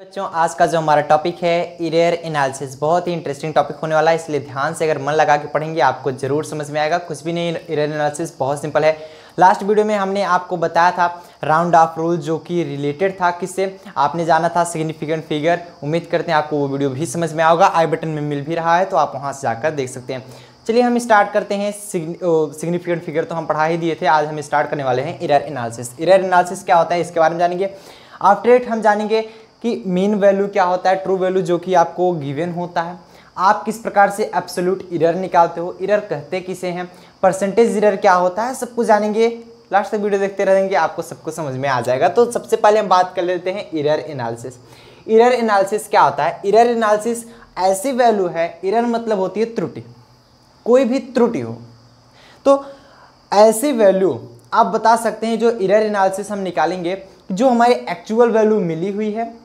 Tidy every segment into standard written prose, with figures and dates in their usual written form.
बच्चों आज का जो हमारा टॉपिक है एरर एनालिसिस बहुत ही इंटरेस्टिंग टॉपिक होने वाला है, इसलिए ध्यान से अगर मन लगा के पढ़ेंगे आपको जरूर समझ में आएगा। कुछ भी नहीं, एरर एनालिसिस बहुत सिंपल है। लास्ट वीडियो में हमने आपको बताया था राउंड ऑफ रूल जो कि रिलेटेड था किससे, आपने जाना था सिग्निफिकेंट फिगर। उम्मीद करते हैं आपको वो वीडियो भी समझ में आएगा, आई बटन में मिल भी रहा है तो आप वहाँ से जाकर देख सकते हैं। चलिए हम स्टार्ट करते हैं। सिग्निफिकेंट फिगर तो हम पढ़ा ही दिए थे, आज हम स्टार्ट करने वाले हैं एरर एनालिसिस। एरर एनालिसिस क्या होता है इसके बारे में जानेंगे। आफ्टर इट हम जानेंगे कि मीन वैल्यू क्या होता है, ट्रू वैल्यू जो कि आपको गिवन होता है, आप किस प्रकार से एब्सोल्यूट एरर निकालते हो, एरर कहते किसे हैं, परसेंटेज एरर क्या होता है, सब कुछ जानेंगे। लास्ट तक वीडियो देखते रहेंगे, आपको सब कुछ समझ में आ जाएगा। तो सबसे पहले हम बात कर लेते हैं एरर एनालिसिस। एरर एनालिसिस क्या होता है? एरर एनालिसिस ऐसी वैल्यू है, एरर मतलब होती है त्रुटि, कोई भी त्रुटि हो तो ऐसी वैल्यू आप बता सकते हैं। जो एरर एनालिसिस हम निकालेंगे, जो हमारी एक्चुअल वैल्यू मिली हुई है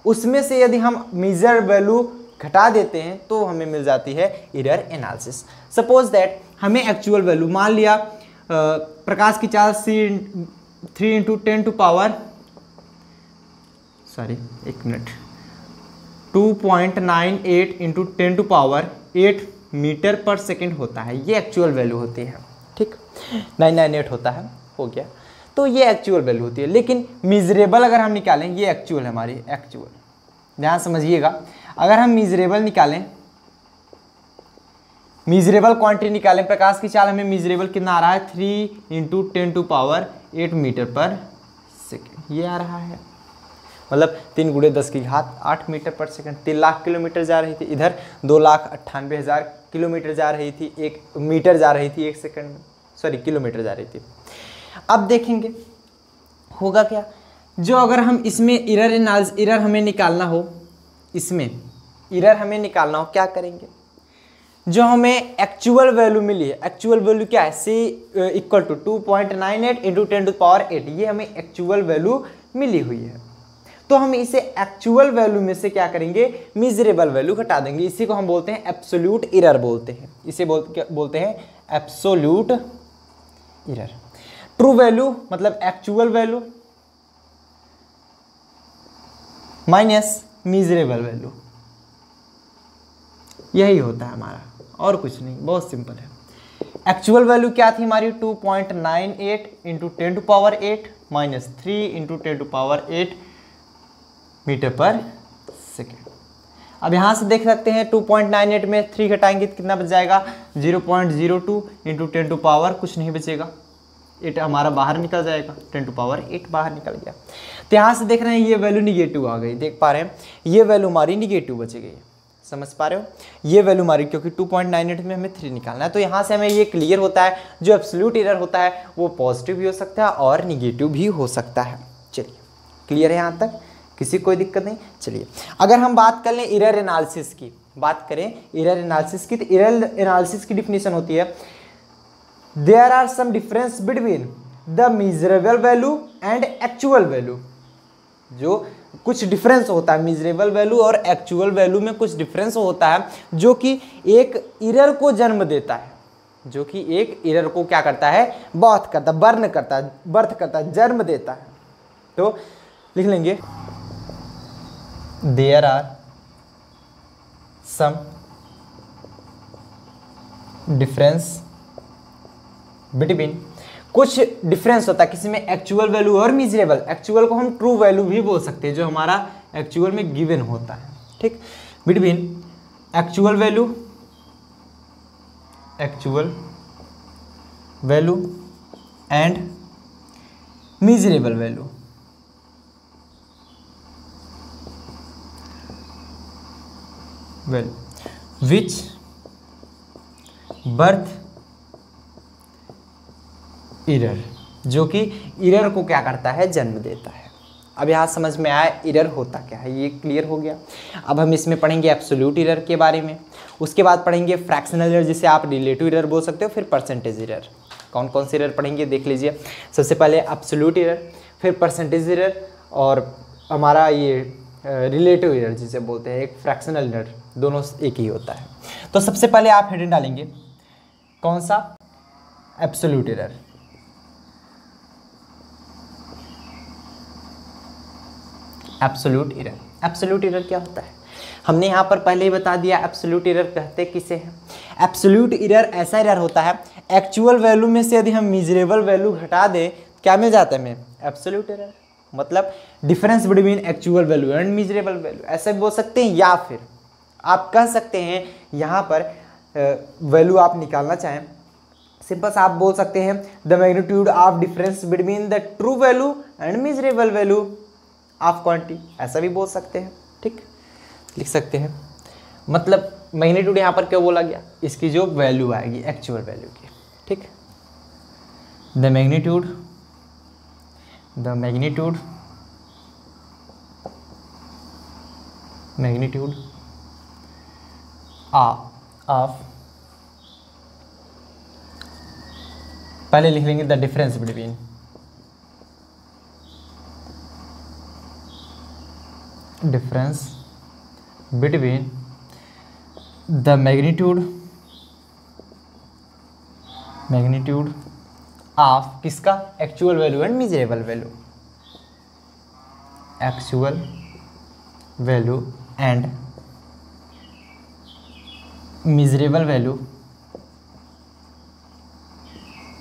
उसमें से यदि हम मेजर वैल्यू घटा देते हैं तो हमें मिल जाती है एरर एनालिसिस। सपोज दैट हमें एक्चुअल वैल्यू मान लिया प्रकाश की चाल 3 × 10 to power 2.98 × 10 to power 8 meter पर सेकेंड होता है। ये एक्चुअल वैल्यू होती है, ठीक, 998 होता है, हो गया। तो ये एक्चुअल वैल्यू होती है। लेकिन मिजरेबल अगर हम निकालें, ये एक्चुअल है हमारी, एक्चुअल, ध्यान समझिएगा। अगर हम मिजरेबल निकालें, मिजरेबल क्वांटिटी निकालें, प्रकाश की चाल हमें मिजरेबल कितना आ रहा है 3 × 10 टू पावर 8 मीटर पर सेकेंड, ये आ रहा है। मतलब 3 × 10⁸ मीटर पर सेकेंड, 3 लाख किलोमीटर जा रही थी, इधर 2,98,000 किलोमीटर जा रही थी, 1 मीटर जा रही थी 1 सेकेंड में, सॉरी किलोमीटर जा रही थी। अब देखेंगे होगा क्या। जो अगर हम इसमें एरर हमें निकालना हो, इसमें एरर हमें निकालना हो, क्या करेंगे? जो हमें एक्चुअल वैल्यू मिली है, एक्चुअल वैल्यू क्या है, C = 2.98 × 10 टू पावर 8, ये हमें एक्चुअल वैल्यू मिली हुई है। तो हम इसे एक्चुअल वैल्यू में से क्या करेंगे, मिजरेबल वैल्यू घटा देंगे। इसी को हम बोलते हैं एब्सोल्यूट एरर बोलते हैं, इसे बोलते हैं एब्सोल्यूट एरर। ट्रू वैल्यू मतलब actual value minus miserable value, यही होता है हमारा, और कुछ नहीं, बहुत सिंपल है। एक्चुअल वैल्यू क्या थी हमारी 2.98 × 10 to power 8 minus 3 × 10 to power 8 meter पर सेकेंड। अब यहाँ से देख सकते हैं 2.98 में 3 घटाएंगे तो कितना बच जाएगा, 0.02 × 10 टू पावर कुछ नहीं बचेगा, 8 हमारा बाहर निकल जाएगा, 10 टू पावर 8 बाहर निकल गया। तो यहाँ से देख रहे हैं ये वैल्यू निगेटिव आ गई, देख पा रहे हैं ये वैल्यू हमारी निगेटिव बच गई, समझ पा रहे हो, ये वैल्यू हमारी, क्योंकि 2.98 में हमें 3 निकालना है। तो यहाँ से हमें ये क्लियर होता है जो एब्सोल्यूट एरर होता है वो पॉजिटिव भी हो सकता है और निगेटिव भी हो सकता है। चलिए क्लियर है यहाँ तक, किसी कोई दिक्कत नहीं। चलिए अगर हम बात कर लें एरर एनालिसिस की, बात करें एरर एनालिसिस की, तो एरर एनालिसिस की डिफिनीशन होती है there are some difference between the measurable value and actual value। जो कुछ डिफरेंस होता है मिजरेबल वैल्यू और एक्चुअल वैल्यू में, कुछ डिफरेंस होता है जो कि एक एरर को जन्म देता है, जो कि एक एरर को क्या करता है, बर्थ करता है, जन्म देता है। तो लिख लेंगे there are some difference between, कुछ डिफरेंस होता है किसी में एक्चुअल वैल्यू और मिजरेबल। एक्चुअल को हम ट्रू वैल्यू भी बोल सकते हैं जो हमारा एक्चुअल में गिवन होता है, ठीक। Between actual value and measurable value, which birth error, जो कि एरर को क्या करता है, जन्म देता है। अब यहाँ समझ में आया एरर होता क्या है, ये क्लियर हो गया। अब हम इसमें पढ़ेंगे एब्सोल्यूट एरर के बारे में, उसके बाद पढ़ेंगे फ्रैक्शनल एरर जिसे आप रिलेटिव एरर बोल सकते हो, फिर परसेंटेज एरर। कौन कौन से एरर पढ़ेंगे देख लीजिए। सबसे पहले एब्सोल्यूट एरर, फिर परसेंटेज एरर और हमारा ये रिलेटिव एरर जिसे बोलते हैं, एक फ्रैक्शनल एरर, दोनों एक ही होता है। तो सबसे पहले आप हेडिंग डालेंगे कौन सा, absolute error. Absolute error absolute error क्या होता है? हमने यहाँ पर पहले ही बता दिया एब्सोल्यूट एरर कहते किसे हैं। एब्सोल्यूट एरर ऐसा एरर होता है एक्चुअल वैल्यू में से यदि हम मिजरेबल वैल्यू घटा दें, क्या मिल जाता है हमें? Absolute error. मतलब difference between actual value and measurable value, ऐसे भी बोल सकते हैं। या फिर आप कह सकते हैं यहाँ पर वैल्यू आप निकालना चाहें, सिंपल सा आप बोल सकते हैं the magnitude of difference between the true value and measurable value of quantity, ऐसा भी बोल सकते हैं। ठीक, लिख सकते हैं। मतलब मैग्नीट्यूड यहाँ पर क्या बोला गया? इसकी जो वैल्यू आएगी एक्चुअल वैल्यू की। ठीक, द मैग्नीट्यूड ऑफ, पहले लिख लेंगे the difference between the magnitude of किसका? Actual value and measurable value, actual value and measurable value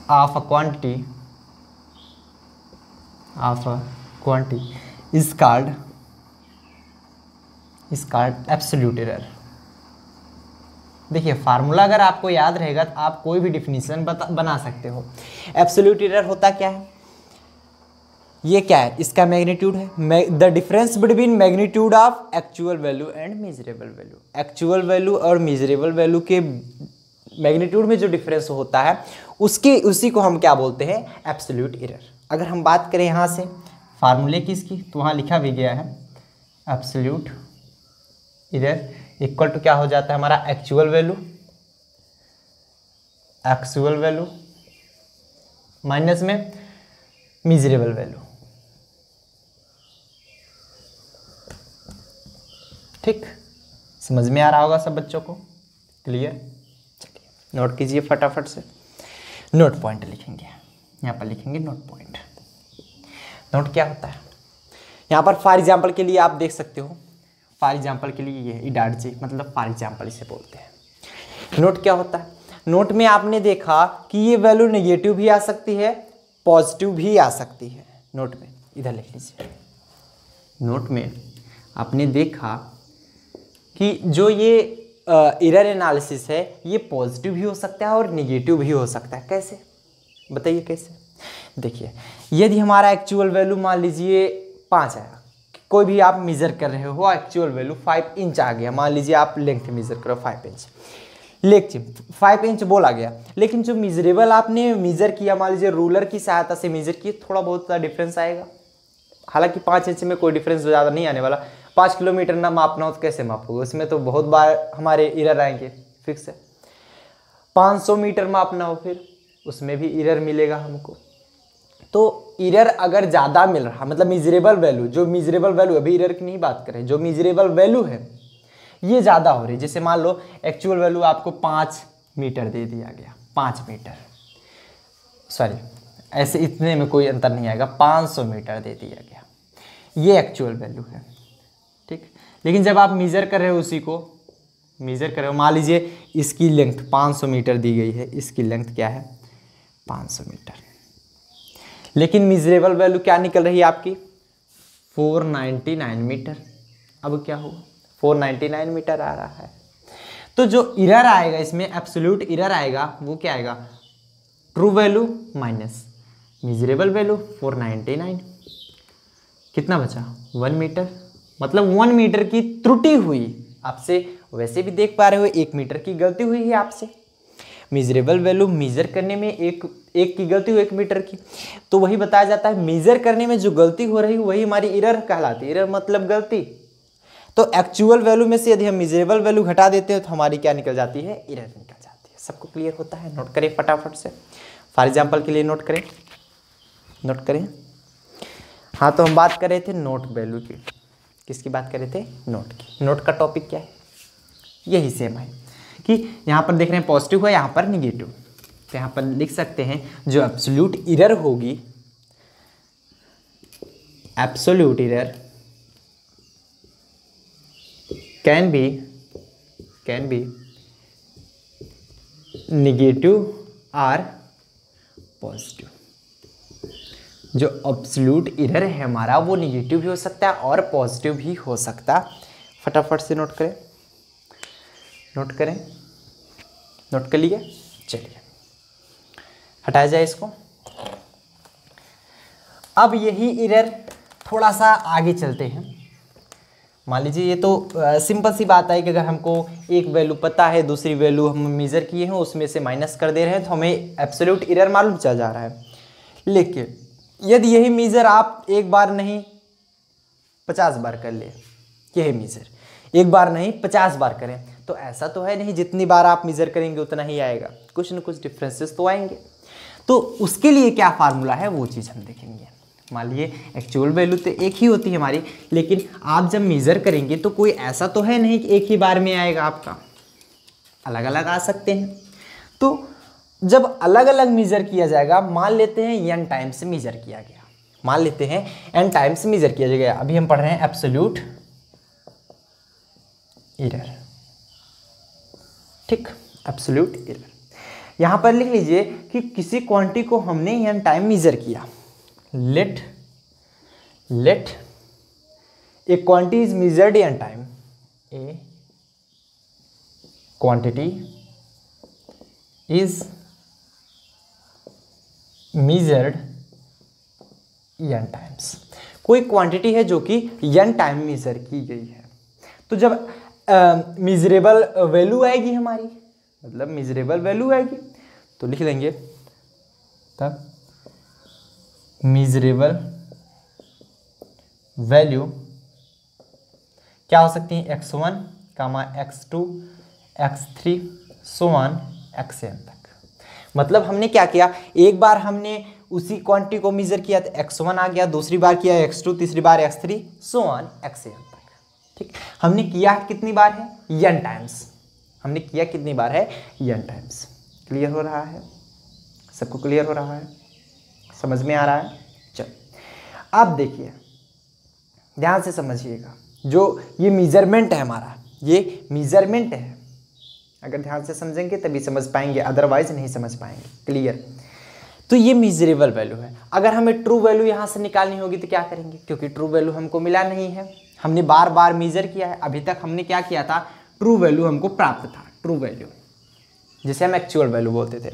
of a quantity is called absolute error. देखिए फार्मूला अगर आपको याद रहेगा तो आप कोई भी डिफिनीशन बना सकते हो। एब्सोल्यूट एरर होता क्या है? ये क्या है? इसका मैग्नीट्यूड है the difference between magnitude of actual value and measurable value. Actual value और मिजरेबल वैल्यू के मैग्नीट्यूड में जो डिफरेंस होता है उसी को हम क्या बोलते हैं? Absolute error. अगर हम बात करें यहाँ से फार्मूले की इसकी, तो वहाँ लिखा भी गया है एब्सोल्यूट एरर इक्वल टू क्या हो जाता है हमारा? एक्चुअल वैल्यू माइनस में मिजरेबल वैल्यू। ठीक, समझ में आ रहा होगा सब बच्चों को? क्लियर? चलिए नोट कीजिए फटाफट से। नोट पॉइंट लिखेंगे, यहाँ पर लिखेंगे नोट पॉइंट। नोट क्या होता है? यहाँ पर फॉर एग्जाम्पल के लिए आप देख सकते हो, फॉर एग्जाम्पल के लिए ये इडार्जी, मतलब फॉर एग्जाम्पल इसे बोलते हैं। नोट क्या होता है? नोट में आपने देखा कि ये वैल्यू नेगेटिव भी आ सकती है, पॉजिटिव भी आ सकती है। नोट में इधर लिख लीजिए। नोट में आपने देखा कि जो ये एरर एनालिसिस है ये पॉजिटिव भी हो सकता है और नेगेटिव भी हो सकता है। कैसे? बताइए कैसे? देखिए यदि हमारा एक्चुअल वैल्यू मान लीजिए 5 आया, कोई भी आप मेज़र कर रहे हो, एक्चुअल वैल्यू 5 इंच आ गया, मान लीजिए आप लेंथ मेज़र करो 5 इंच, लेकिन 5 इंच बोला गया, लेकिन जो मिजरेबल आपने मेज़र किया, मान लीजिए रूलर की सहायता से मेज़र किए, थोड़ा बहुत सा डिफरेंस आएगा। हालांकि 5 इंच में कोई डिफरेंस ज़्यादा नहीं आने वाला। 5 किलोमीटर ना मापना हो तो कैसे मापोगे? उसमें तो बहुत बार हमारे एरर आएंगे, फिक्स है। 500 मीटर मापना हो फिर उसमें भी एरर मिलेगा हमको। तो एरर अगर ज़्यादा मिल रहा, मतलब मिजरेबल वैल्यू, जो मिजरेबल वैल्यू, अभी एरर की नहीं बात करें, जो मिजरेबल वैल्यू है ये ज़्यादा हो रही है। जैसे मान लो एक्चुअल वैल्यू आपको 5 मीटर दे दिया गया, 5 मीटर, सॉरी ऐसे इतने में कोई अंतर नहीं आएगा, 500 मीटर दे दिया गया, ये एक्चुअल वैल्यू है। ठीक, लेकिन जब आप मेज़र कर रहे हो, उसी को मेज़र कर रहे हो, मान लीजिए इसकी लेंथ 500 मीटर दी गई है, इसकी लेंथ क्या है? 500 मीटर, लेकिन मिजरेबल वैल्यू क्या निकल रही है आपकी? 499 मीटर। अब क्या हुआ? 499 मीटर आ रहा है। तो जो एरर आएगा इसमें, एब्सोल्यूट एरर आएगा, वो क्या आएगा? True value minus miserable value 499, कितना बचा? 1 मीटर। मतलब 1 मीटर की त्रुटि हुई आपसे। वैसे भी देख पा रहे हो 1 मीटर की गलती हुई है आपसे। मिजरेबल वैल्यू मेजर करने में एक की गलती हुई 1 मीटर की, तो वही बताया जाता है मेजर करने में जो गलती हो रही है वही हमारी एरर कहलाती है। एरर मतलब गलती। तो एक्चुअल वैल्यू में से यदि हम मिजरेबल वैल्यू घटा देते हैं तो हमारी क्या निकल जाती है? एरर निकल जाती है। सबको क्लियर होता है? नोट करें फटाफट से। फॉर एग्जाम्पल के लिए नोट करें, नोट करें। हाँ, तो हम बात कर रहे थे नोट वैल्यू की। किसकी बात कर रहे थे? नोट की। नोट का टॉपिक क्या है? यही सेम है कि यहाँ पर देख रहे हैं पॉजिटिव है, यहाँ पर निगेटिव। तो यहाँ पर लिख सकते हैं जो एब्सोल्यूट एरर होगी, absolute error can be negative और पॉजिटिव। जो एब्सोल्यूट एरर है हमारा वो नेगेटिव भी हो सकता है और पॉजिटिव भी हो सकता है। फटाफट से नोट कर लिए। चलिए हटाया जाए इसको। अब यही एरर थोड़ा सा आगे चलते हैं। मान लीजिए ये तो सिंपल सी बात है कि अगर हमको एक वैल्यू पता है, दूसरी वैल्यू हम मेज़र किए हैं, उसमें से माइनस कर दे रहे हैं तो हमें एब्सोल्यूट एरर मालूम चल जा रहा है। लेकिन यदि यही मेज़र आप एक बार नहीं 50 बार कर ले, यही मेज़र एक बार नहीं 50 बार करें, तो ऐसा तो है नहीं जितनी बार आप मेज़र करेंगे उतना ही आएगा, कुछ न कुछ डिफरेंसेस तो आएंगे। तो उसके लिए क्या फार्मूला है वो चीज़ हम देखेंगे। मान लीजिए एक्चुअल वैल्यू तो एक ही होती है हमारी, लेकिन आप जब मेज़र करेंगे तो कोई ऐसा तो है नहीं कि एक ही बार में आएगा, आपका अलग अलग आ सकते हैं। तो जब अलग अलग मेज़र किया जाएगा, मान लेते हैं n टाइम्स मेज़र किया गया, मान लेते हैं n टाइम्स मेज़र किया गया। अभी हम पढ़ रहे हैं एब्सोल्यूट एरर, ठीक, एब्सोल्यूट एरर। यहाँ पर लिख लीजिए कि किसी क्वांटिटी को हमने n टाइम मेज़र किया। Let a quantity is measured n time, a quantity is measured n times. कोई क्वांटिटी है जो कि n टाइम मेजर की गई है। तो जब मेजरेबल वैल्यू आएगी हमारी, मतलब मेजरेबल वैल्यू आएगी, तो लिख लेंगे तब मेजरेबल वैल्यू क्या हो सकती है, x1, x2, x3 so on xn तक। मतलब हमने क्या किया, एक बार हमने उसी क्वांटिटी को मेजर किया तो x1 आ गया, दूसरी बार किया x2, तीसरी बार x3 सो ऑन xn तक। ठीक, हमने किया कितनी बार है, n टाइम्स। हमने किया कितनी बार है, n टाइम्स। क्लियर हो रहा है सबको? क्लियर हो रहा है, समझ में आ रहा है? चलिए अब देखिए, ध्यान से समझिएगा। जो ये मेजरमेंट है हमारा, ये मेजरमेंट है, अगर ध्यान से समझेंगे तभी समझ पाएंगे, अदरवाइज नहीं समझ पाएंगे। क्लियर? तो ये मेजरेबल वैल्यू है। अगर हमें ट्रू वैल्यू यहाँ से निकालनी होगी तो क्या करेंगे, क्योंकि ट्रू वैल्यू हमको मिला नहीं है, हमने बार बार मेजर किया है। अभी तक हमने क्या किया था, ट्रू वैल्यू हमको प्राप्त था, ट्रू वैल्यू जिसे हम एक्चुअल वैल्यू बोलते थे।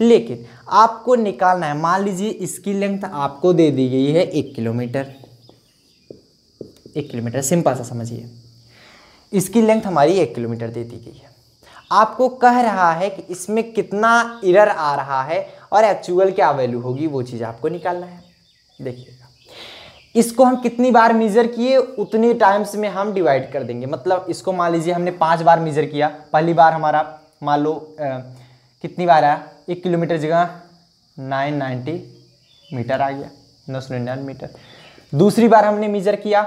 लेकिन आपको निकालना है, मान लीजिए इसकी लेंथ आपको दे दी गई है 1 किलोमीटर, 1 किलोमीटर, सिंपल सा समझिए, इसकी लेंथ हमारी 1 किलोमीटर दे दी गई है। आपको कह रहा है कि इसमें कितना एरर आ रहा है और एक्चुअल क्या वैल्यू होगी, वो चीज़ आपको निकालना है। देखिएगा, इसको हम कितनी बार मेजर किए उतनी टाइम्स में हम डिवाइड कर देंगे। मतलब इसको मान लीजिए हमने 5 बार मेजर किया, पहली बार हमारा मान लो कितनी बार आया, 1 किलोमीटर जगह 990 मीटर आ गया, 999 मीटर। दूसरी बार हमने मेजर किया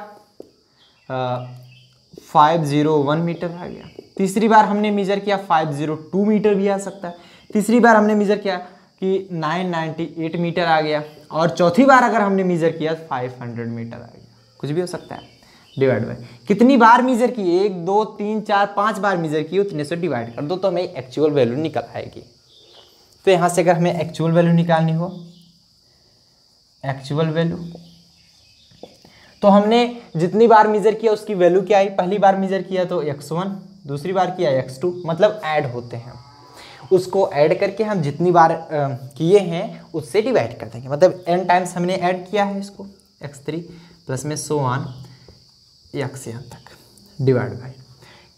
501 मीटर आ गया। तीसरी बार हमने मेजर किया 502 मीटर भी आ सकता है। तीसरी बार हमने मेजर किया कि 998 मीटर आ गया। और चौथी बार अगर हमने मेजर किया 500 मीटर आ गया, कुछ भी हो सकता है। डिवाइड बाय कितनी बार मेजर किए, 1 2 3 4 5 बार मेजर किए, उतने से डिवाइड कर दो तो हमें एक्चुअल वैल्यू निकल आएगी। तो यहाँ से अगर हमें एक्चुअल वैल्यू निकालनी हो, एक्चुअल वैल्यू, तो हमने जितनी बार मेजर किया उसकी वैल्यू क्या आई, पहली बार मेजर किया तो x1, दूसरी बार किया x2, मतलब ऐड होते हैं, उसको ऐड करके हम जितनी बार किए हैं उससे डिवाइड कर देंगे। मतलब n टाइम्स हमने ऐड किया है इसको, x3 प्लस में सो ऑन xn तक, डिवाइड बाय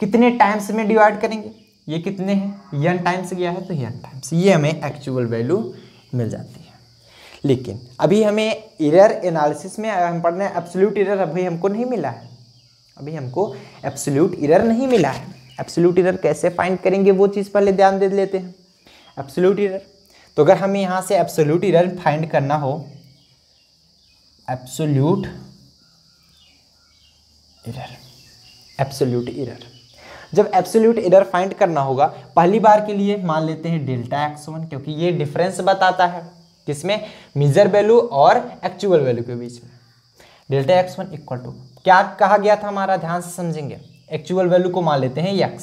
कितने टाइम्स में डिवाइड करेंगे, ये कितने हैं, n टाइम्स गया है तो n टाइम्स, ये हमें एक्चुअल वैल्यू मिल जाती है। लेकिन अभी हमें एरर एनालिसिस में हम पढ़ रहे हैं एब्सोल्यूट एरर, अभी हमको नहीं मिला है, अभी हमको एब्सोल्यूट एरर नहीं मिला है। एब्सोल्यूट एरर कैसे फाइंड करेंगे वो चीज़ पहले ध्यान दे लेते हैं। एब्सोल्यूट एरर, तो अगर हमें यहाँ से एब्सोल्यूट एरर फाइंड करना हो, एब्सोल्यूट एरर, एब्सोल्यूट एरर, जब एब्सोल्यूट एरर फाइंड करना होगा, पहली बार के लिए मान लेते हैं डेल्टा x1, क्योंकि ये डिफरेंस बताता है किसमें, मेजर वैल्यू और एक्चुअल वैल्यू के बीच में। डेल्टा x1 इक्वल टू क्या कहा गया था हमारा, ध्यान से समझेंगे, एक्चुअल वैल्यू को मान लेते हैं x,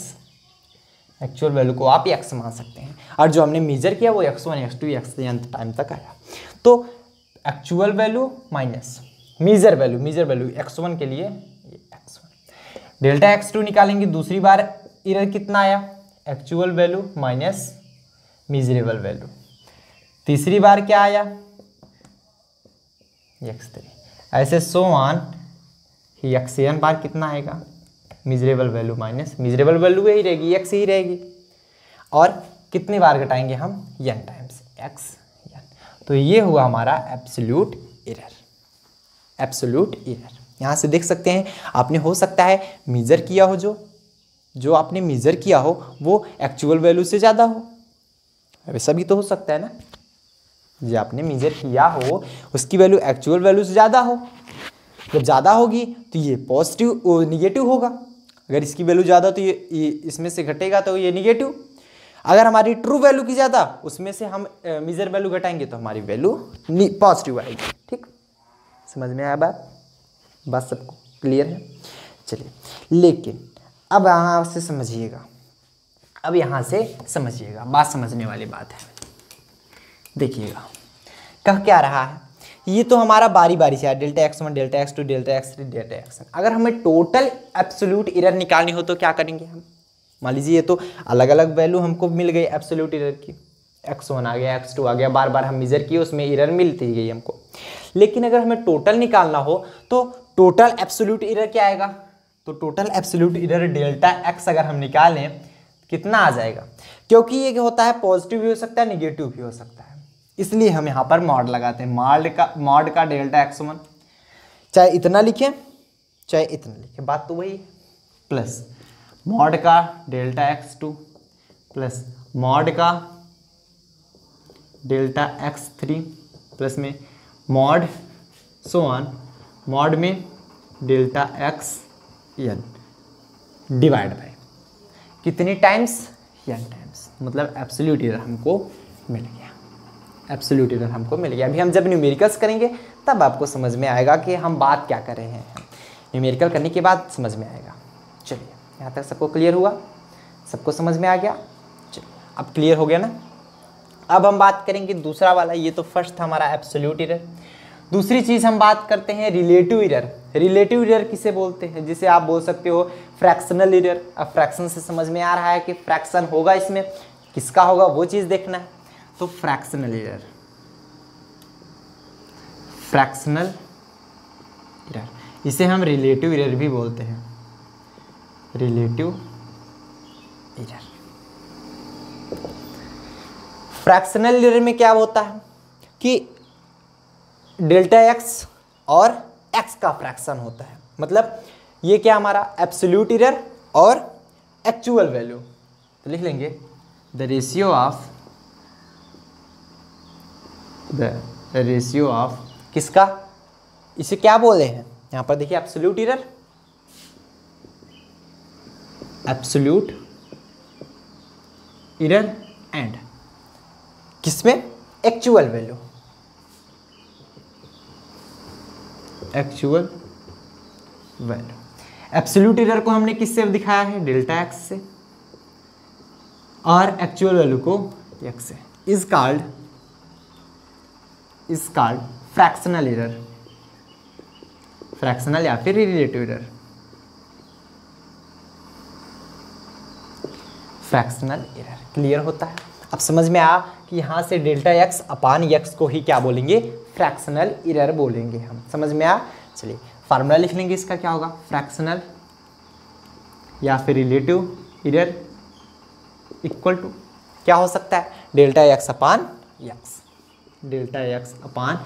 एक्चुअल वैल्यू को आप x मान सकते हैं, और जो हमने मेजर किया वो x1 x2 xn टाइम तक आया। तो actual value minus measure value, measure value x1 के लिए x1, डेल्टा x2 निकालेंगे, दूसरी बार एरर कितना आया, actual value minus measurable value, तीसरी बार क्या आया x3, ऐसे सो ऑन, xn बार कितना आएगा, measurable value minus measurable value यही रहेगी, x ही रहेगी, और कितनी बार घटाएंगे हम, n टाइम्स x n। तो ये हुआ हमारा एब्सोल्यूट एरर, एब्सोल्यूट एरर। यहाँ से देख सकते हैं, आपने हो सकता है मेजर किया हो, जो आपने मेजर किया हो वो एक्चुअल वैल्यू से ज़्यादा हो, वैसा भी तो हो सकता है ना, जो आपने मेजर किया हो उसकी वैल्यू एक्चुअल वैल्यू से ज़्यादा हो, जब ज़्यादा होगी तो ये पॉजिटिव निगेटिव होगा, अगर इसकी वैल्यू ज़्यादा तो ये इसमें से घटेगा तो ये निगेटिव, अगर हमारी ट्रू वैल्यू की ज़्यादा उसमें से हम मेजर वैल्यू घटाएंगे तो हमारी वैल्यू पॉजिटिव आएगी। ठीक, समझ में आया बात सबको क्लियर है। चलिए, लेकिन अब यहाँ से समझिएगा, अब यहाँ से समझिएगा, बात समझने वाली बात है। देखिएगा कह क्या रहा है, ये तो हमारा बारी बारी से है, delta x1 delta x2 delta x3 delta xn। अगर हमें टोटल एब्सोल्यूट एरर निकालनी हो तो क्या करेंगे हम, मान लीजिए ये तो अलग अलग वैल्यू हमको मिल गई एब्सोल्यूट एरर की, x1 आ गया x2 आ गया, बार बार हम मेजर किए उसमें एरर मिलती गई हमको, लेकिन अगर हमें टोटल निकालना हो तो टोटल एब्सोल्यूट एरर क्या आएगा, तो total absolute error delta x अगर हम निकालें कितना आ जाएगा, क्योंकि ये क्या होता है पॉजिटिव भी हो सकता है निगेटिव भी हो सकता है, इसलिए हम यहाँ पर मॉड लगाते हैं, मॉड का डेल्टा x1, चाहे इतना लिखें चाहे इतना लिखें बात तो वही है, प्लस मॉड का डेल्टा x2 प्लस मॉड का डेल्टा x3 प्लस में मॉड सो ऑन, मॉड में डेल्टा xn डिवाइड बाय कितनी टाइम्स, n टाइम्स, मतलब एब्सोल्यूट एरर हमको मिल गया, एब्सोल्यूट एरर हमको मिल गया। अभी हम जब न्यूमेरिकल्स करेंगे तब आपको समझ में आएगा कि हम बात क्या कर रहे हैं, न्यूमेरिकल करने के बाद समझ में आएगा। चलिए, यहाँ तक सबको क्लियर हुआ, सबको समझ में आ गया। चलिए, अब क्लियर हो गया ना। अब हम बात करेंगे दूसरा वाला, ये तो फर्स्ट था हमारा एब्सोल्यूट एरर। दूसरी चीज़ हम बात करते हैं रिलेटिव एरर। रिलेटिव एरर किसे बोलते हैं, जिसे आप बोल सकते हो फ्रैक्शनल एरर। अब फ्रैक्शन से समझ में आ रहा है कि फ्रैक्शन होगा, इसमें किसका होगा वो चीज़ देखना है। तो फ्रैक्शनल एरर, फ्रैक्शनल एरर, इसे हम रिलेटिव एरर भी बोलते हैं, रिलेटिव एरर। फ्रैक्शनल एरर में क्या होता है कि डेल्टा एक्स और एक्स का फ्रैक्शन होता है, मतलब ये क्या हमारा एब्सोल्यूट एरर और एक्चुअल वैल्यू। तो लिख लेंगे द रेशियो ऑफ किसका, इसे क्या बोले हैं यहाँ पर देखिए, absolute error, absolute error and किसमें, actual value, actual value. Absolute error को हमने किससे दिखाया है, डेल्टा एक्स से, और एक्चुअल वैल्यू को एक्स से। Is called fractional error, fractional या फिर relative error, fractional error. Clear होता है, अब समझ में आया कि यहाँ से डेल्टा एक्स अपान एक्स को ही क्या बोलेंगे, फ्रैक्शनल एरर बोलेंगे हम। समझ में आया। चलिए फार्मूला लिख लेंगे इसका, क्या होगा, फ्रैक्शनल या फिर रिलेटिव एरर इक्वल टू क्या हो सकता है, डेल्टा एक्स अपान एक्स, डेल्टा एक्स अपान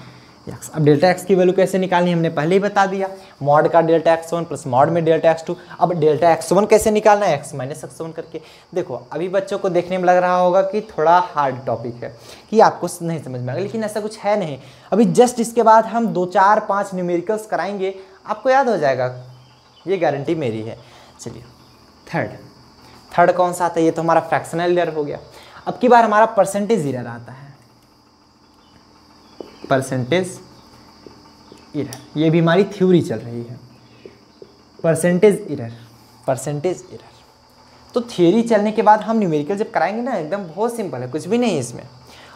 एक्स। अब डेल्टा एक्स की वैल्यू कैसे निकालनी हमने पहले ही बता दिया, मॉड का डेल्टा x1 प्लस मॉड में डेल्टा x2। अब डेल्टा x1 कैसे निकालना है, x माइनस x1 करके। देखो अभी बच्चों को देखने में लग रहा होगा कि थोड़ा हार्ड टॉपिक है, कि आपको नहीं समझ में आएगा, लेकिन ऐसा कुछ है नहीं। अभी जस्ट इसके बाद हम 2 4 5 न्यूमेरिकल्स कराएंगे, आपको याद हो जाएगा, ये गारंटी मेरी है। चलिए थर्ड कौन सा आता है, ये तो हमारा फ्रैक्शनल एरर हो गया। अब की बार हमारा परसेंटेज एरर आता है, परसेंटेज एरर, ये भी हमारी थ्योरी चल रही है। Percentage error percentage error. तो थियरी चलने के बाद हम न्यूमेरिकल जब कराएंगे ना, एकदम बहुत सिंपल है, कुछ भी नहीं है इसमें।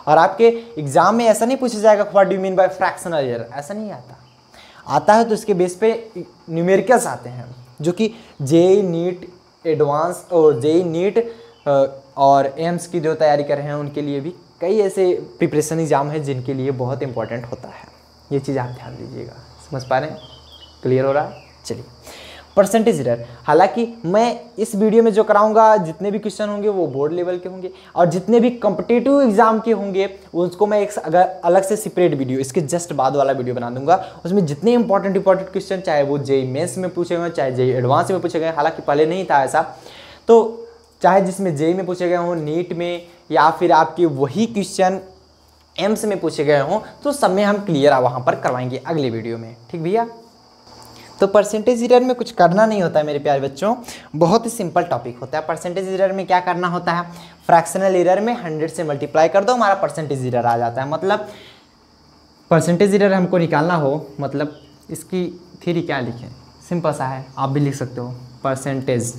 और आपके एग्जाम में ऐसा नहीं पूछा जाएगा what do you mean by fractional error, ऐसा नहीं आता है तो इसके बेस पे न्यूमेरिकल्स आते हैं, जो कि जेईई नीट एडवांस और जेईई नीट और एम्स की जो तैयारी कर रहे हैं उनके लिए भी कई ऐसे प्रिपरेशन एग्जाम है जिनके लिए बहुत इंपॉर्टेंट होता है। ये चीज़ आप ध्यान दीजिएगा। समझ पा रहे हैं? क्लियर हो रहा है? चलिए, परसेंटेज एरर। हालांकि मैं इस वीडियो में जो कराऊंगा, जितने भी क्वेश्चन होंगे वो बोर्ड लेवल के होंगे, और जितने भी कॉम्पिटिटिव एग्जाम के होंगे उसको मैं एक अगर अलग से सेपरेट वीडियो, इसके जस्ट बाद वाला वीडियो बना दूंगा। उसमें जितने इंपॉर्टेंट क्वेश्चन, चाहे वो जेईई मेंस में पूछे गए, चाहे जेईई एडवांस में पूछे गए, हालांकि पहले नहीं था ऐसा, तो चाहे जिसमें जेईई में पूछे गए हों, नीट में, या फिर आपके वही क्वेश्चन एम्स में पूछे गए हों, तो सब में हम क्लियर वहाँ पर करवाएंगे अगले वीडियो में। ठीक भैया? तो परसेंटेज एरर में कुछ करना नहीं होता है मेरे प्यारे बच्चों, बहुत ही सिंपल टॉपिक होता है। परसेंटेज एरर में क्या करना होता है, फ्रैक्शनल एरर में 100 से मल्टीप्लाई कर दो, हमारा परसेंटेज एरर आ जाता है। मतलब परसेंटेज एरर हमको निकालना हो, मतलब इसकी थ्योरी क्या लिखें, सिंपल सा है, आप भी लिख सकते हो। परसेंटेज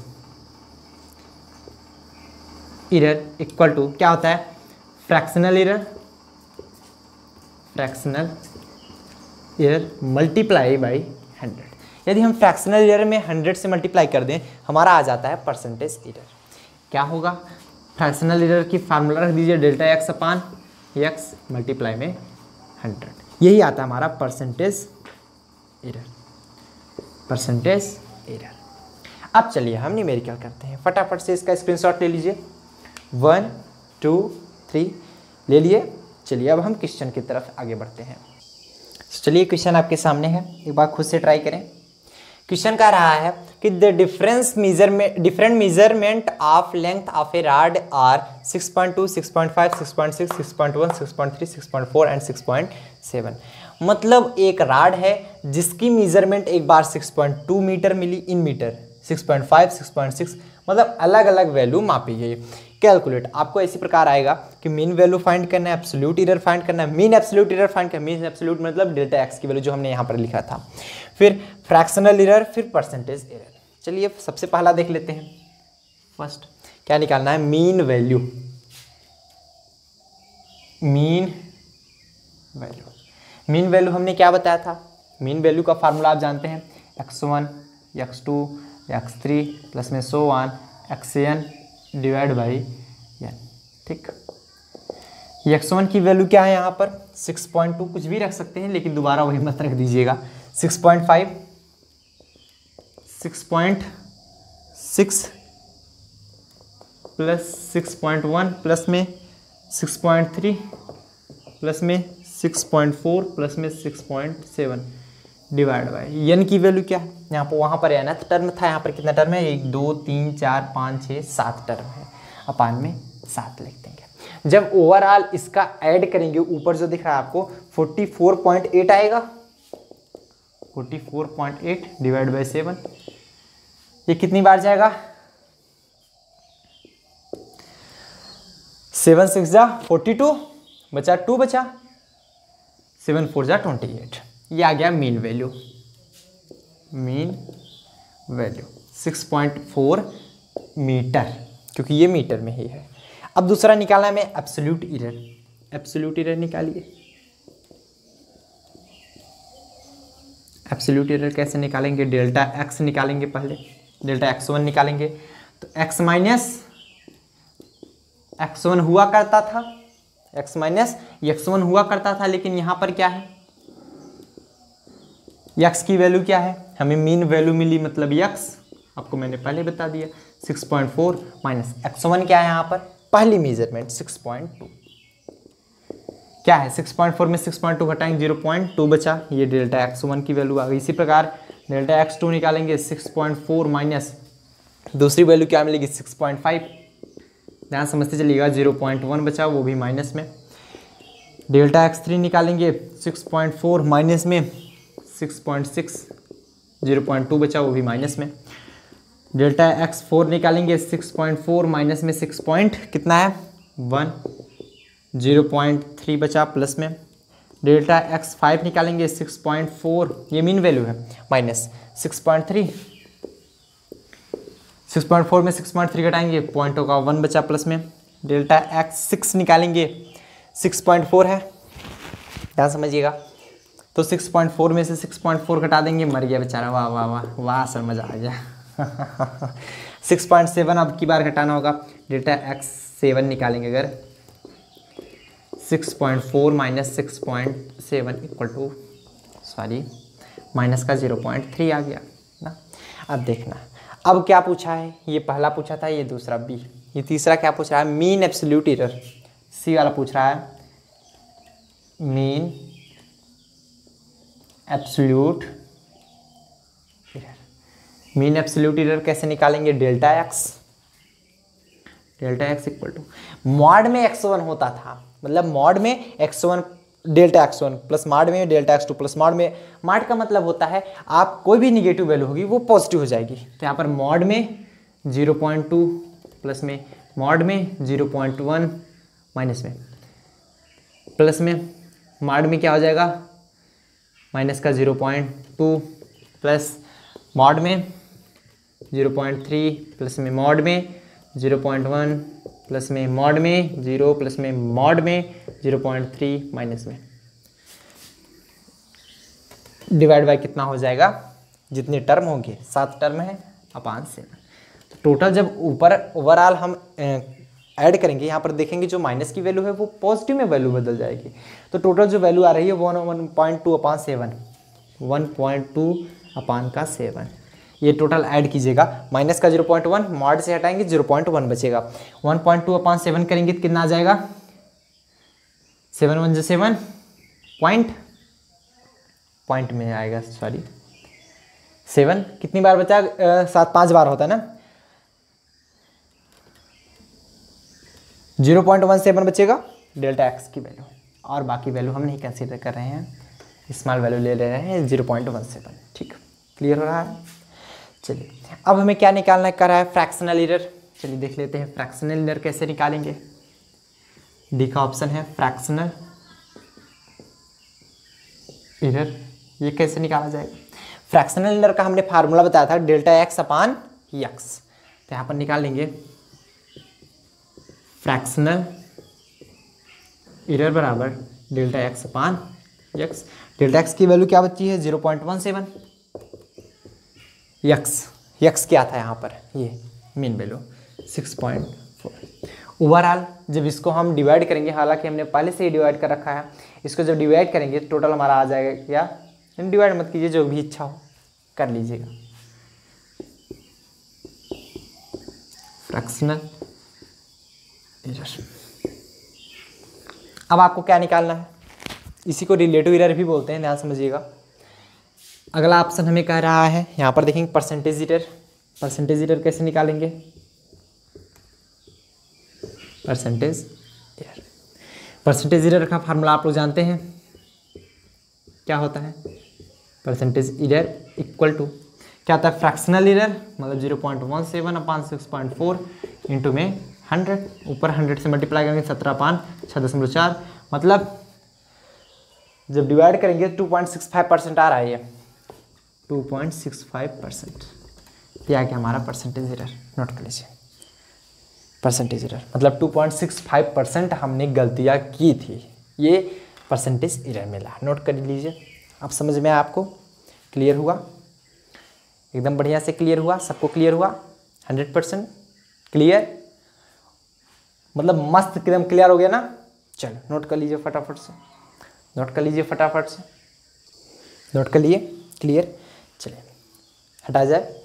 एरर इक्वल टू क्या होता है, फ्रैक्शनल एरर मल्टीप्लाई बाई 100। यदि हम फ्रैक्शनल एरर में 100 से मल्टीप्लाई कर दें, हमारा आ जाता है परसेंटेज एरर। क्या होगा, फ्रैक्शनल एरर की फार्मूला रख दीजिए, डेल्टा एक्स अपान एक्स मल्टीप्लाई में 100, यही आता है हमारा परसेंटेज एरर। अब चलिए हम न्यूमेरिकल करते हैं, फटाफट से इसका स्क्रीनशॉट ले लीजिए। 1 2 3 ले लिए। चलिए अब हम क्वेश्चन की तरफ आगे बढ़ते हैं। चलिए क्वेश्चन आपके सामने है, एक बार खुद से ट्राई करें। क्वेश्चन कह रहा है कि the different measurement of length of a rod are 6.2, 6.5, 6.6, 6.1, 6.3, 6.4 and 6.7। मतलब एक रॉड है जिसकी मेजरमेंट एक बार 6.2 मीटर मिली इन मीटर, 6.5, 6.6, मतलब अलग अलग वैल्यू मापी गई। कैलकुलेट, आपको इसी प्रकार आएगा कि मीन वैल्यू फाइंड करना है, एब्सोल्यूट एरर फाइंड करना है, मीन एब्सोल्यूट एरर फाइंड करना है। मीन एब्सोल्यूट मतलब डेल्टा एक्स की वैल्यू जो हमने यहाँ पर लिखा था, फिर फ्रैक्शनल एरर, फिर परसेंटेज एरर। चलिए सबसे पहला देख लेते हैं। फर्स्ट क्या निकालना है, मीन वैल्यू। मीन वैल्यू हमने क्या बताया था, मीन वैल्यू का फार्मूला आप जानते हैं, x1 x2 x3 प्लस में so on xn divide by n। ठीक, x1 की वैल्यू क्या है यहाँ पर 6.2, कुछ भी रख सकते हैं लेकिन दोबारा वही मत रख दीजिएगा। 6.5, 6.6 प्लस 6.1 प्लस में 6.3 प्लस में 6.4 प्लस में 6.7 डिवाइड बाई एन की वैल्यू क्या है, यहाँ पर वहाँ पर nth टर्म था, यहाँ पर कितना टर्म है, 1 2 3 4 5 6 7 टर्म है, अपान में 7 लिख देंगे। जब ओवरऑल इसका ऐड करेंगे, ऊपर जो दिख रहा है आपको 44.8 आएगा, 44.8 डिवाइड बाई 7, ये कितनी बार जाएगा, 7 6 जा 42 बचा 2 बचा 7 4 जा 28, ये आ गया मीन वैल्यू। 6.4 मीटर, क्योंकि ये मीटर में ही है। अब दूसरा निकालना है हमें एब्सोल्यूट एरर। एब्सोल्यूट एरर निकालिए। एब्सोल्यूट एरर कैसे निकालेंगे, डेल्टा एक्स निकालेंगे, पहले डेल्टा x1 निकालेंगे, तो x माइनस x1 हुआ करता था, x माइनस x1 हुआ करता था, लेकिन यहाँ पर क्या है, x की वैल्यू क्या है, हमें मीन वैल्यू मिली, मतलब x आपको मैंने पहले बता दिया 6.4 माइनस x1 क्या है यहाँ पर, पहली मेजरमेंट 6.2 क्या है, 6.4 में 6.2 घटाएंगे 0.2 बचा, ये डेल्टा x1 की वैल्यू आ गई। इसी प्रकार डेल्टा x2 निकालेंगे, 6.4 माइनस दूसरी वैल्यू क्या मिलेगी 6.5, ध्यान समझते चलिएगा, 0.1 बचा, वो भी माइनस में। डेल्टा x3 निकालेंगे, 6.4 माइनस में 6.6, 0.2 बचा, वो भी माइनस में। डेल्टा x4 निकालेंगे, 6.4 माइनस में 6 पॉइंट कितना है 1, 0.3 बचा प्लस में। डेल्टा x5 निकालेंगे, 6.4 ये मीन वैल्यू है, माइनस 6.3, 6.4 में 6.3 घटाएंगे, पॉइंट होगा 1 बचा प्लस में, डेल्टा एक्स 6 निकालेंगे, 6.4 है, ध्यान समझिएगा। तो 6.4 में से 6.4 घटा देंगे, मर गया बेचारा, वाह वाह वाह वाह सर मज़ा आ गया। 6.7 अब की बार घटाना होगा, डेल्टा एक्स 7 निकालेंगे अगर, 6.4 minus 6.7 equal to, sorry minus का 0.3 आ गया ना। अब देखना अब क्या पूछा है, ये पहला पूछा था, ये दूसरा बी, ये तीसरा क्या पूछ रहा है, मीन एब्सोल्यूट एरर, सी वाला पूछ रहा है mean absolute error. Mean absolute error कैसे निकालेंगे, delta x equal to mod में x1 होता था, मतलब मॉड में x1 delta x1 plus mod में डेल्टा x2 प्लस मॉड में, मॉड का मतलब होता है आप कोई भी निगेटिव वैल्यू होगी वो पॉजिटिव हो जाएगी। तो यहाँ पर मॉड में 0.2 प्लस में मॉड में 0.1 माइनस में प्लस में मॉड में क्या हो जाएगा, माइनस का 0.2 प्लस मॉड में 0.3 प्लस में मॉड में 0.1 प्लस में मॉड में 0 प्लस में मॉड में 0.3 माइनस में, डिवाइड बाय कितना हो जाएगा, जितने टर्म होंगे 7 टर्म है अपान 7। तो टोटल जब ऊपर ओवरऑल हम ऐड करेंगे, यहाँ पर देखेंगे जो माइनस की वैल्यू है वो पॉजिटिव में वैल्यू बदल जाएगी। तो टोटल जो वैल्यू आ रही है 1.2 अपान 7, 1.2 अपान का 7, ये टोटल ऐड कीजिएगा, माइनस का 0.1 मॉड से हटाएंगे 0.1 बचेगा, 1.2 अपान 7 करेंगे तो कितना आ जाएगा, 7 1 जो 7 पॉइंट में आएगा, सॉरी 7 कितनी बार बचा, 5 बार होता है ना, 0.17 बचेगा डेल्टा एक्स की वैल्यू, और बाकी वैल्यू हम नहीं कंसीडर कर रहे हैं, स्मॉल वैल्यू ले रहे हैं 0.17। ठीक, क्लियर हो रहा है। चलिए अब हमें क्या निकालना कर रहा है, फ्रैक्शनल एरर। चलिए देख लेते हैं फ्रैक्शनल एरर कैसे निकालेंगे। डी का ऑप्शन है फ्रैक्शनल एरर, ये कैसे निकाला जाएगा। फ्रैक्शनल एरर का हमने फार्मूला बताया था डेल्टा एक्स अपान एक्स, तो यहाँ पर निकाल लेंगे फ्रैक्शनल एरर बराबर डेल्टा एक्स अपान एक्स। डेल्टा एक्स की वैल्यू क्या बची है 0.17, यक्स क्या था यहाँ पर, ये मीन वैल्यू 6.4। ओवरऑल जब इसको हम डिवाइड करेंगे, हालांकि हमने पहले से ही डिवाइड कर रखा है, इसको जब डिवाइड करेंगे टोटल हमारा आ जाएगा क्या, डिवाइड मत कीजिए, जो भी इच्छा हो कर लीजिएगा। फ्रैक्शनल एरर, अब आपको क्या निकालना है, इसी को रिलेटिव एरर भी बोलते हैं, ध्यान समझिएगा। अगला ऑप्शन हमें कह रहा है, यहाँ पर देखेंगे परसेंटेज एरर। परसेंटेज एरर कैसे निकालेंगे, परसेंटेज एरर, परसेंटेज एरर का फार्मूला आप लोग जानते हैं क्या होता है, परसेंटेज एरर इक्वल टू क्या होता है, फ्रैक्शनल एरर मतलब 0.17 अपान 6.4 इंटू में 100, ऊपर 100 से मल्टीप्लाई करेंगे 17/6.4, मतलब जब डिवाइड करेंगे 2.65% आ रहा है, ये 2.65%, ये आ गया हमारा परसेंटेज एरर। नोट कर लीजिए, परसेंटेज एरर मतलब 2.65% हमने गलतियाँ की थी, ये परसेंटेज एरर मिला। नोट कर लीजिए, अब समझ में आया आपको, क्लियर हुआ, एकदम बढ़िया से क्लियर हुआ, सबको क्लियर हुआ, 100% क्लियर, मतलब मस्त एकदम क्लियर हो गया ना। चलो नोट कर लीजिए फटाफट से, नोट कर लीजिए फटाफट से, नोट कर लिए, क्लियर। चलिए हटा जाए,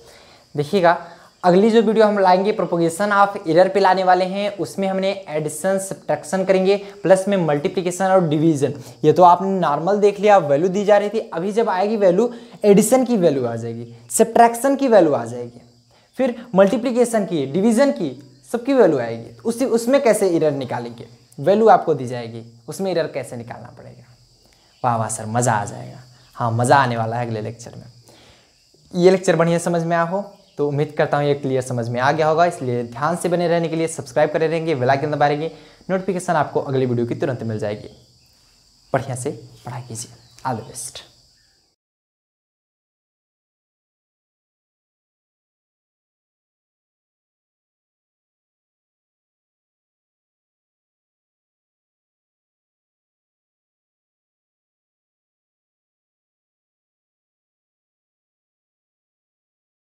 देखिएगा अगली जो वीडियो हम लाएंगे प्रोपोगेशन ऑफ एरर पे लाने वाले हैं, उसमें हमने एडिशन सब्ट्रैक्शन करेंगे, प्लस में मल्टीप्लिकेशन और डिवीजन। ये तो आपने नॉर्मल देख लिया, वैल्यू दी जा रही थी, अभी जब आएगी वैल्यू, एडिशन की वैल्यू आ जाएगी, सब्ट्रैक्शन की वैल्यू आ जाएगी, फिर मल्टीप्लिकेशन की, डिवीजन की, सबकी वैल्यू आएगी। उसमें कैसे एरर निकालेंगे, वैल्यू आपको दी जाएगी, उसमें एरर कैसे निकालना पड़ेगा। वाह वाह सर मज़ा आ जाएगा, हाँ मज़ा आने वाला है अगले लेक्चर में। ये लेक्चर बढ़िया समझ में आया हो तो उम्मीद करता हूँ ये क्लियर समझ में आ गया होगा, इसलिए ध्यान से बने रहने के लिए सब्सक्राइब करे रहेंगे, बेल आइकन दबा रहेंगे, नोटिफिकेशन आपको अगली वीडियो की तुरंत मिल जाएगी। बढ़िया से पढ़ाई कीजिए, ऑल द बेस्ट।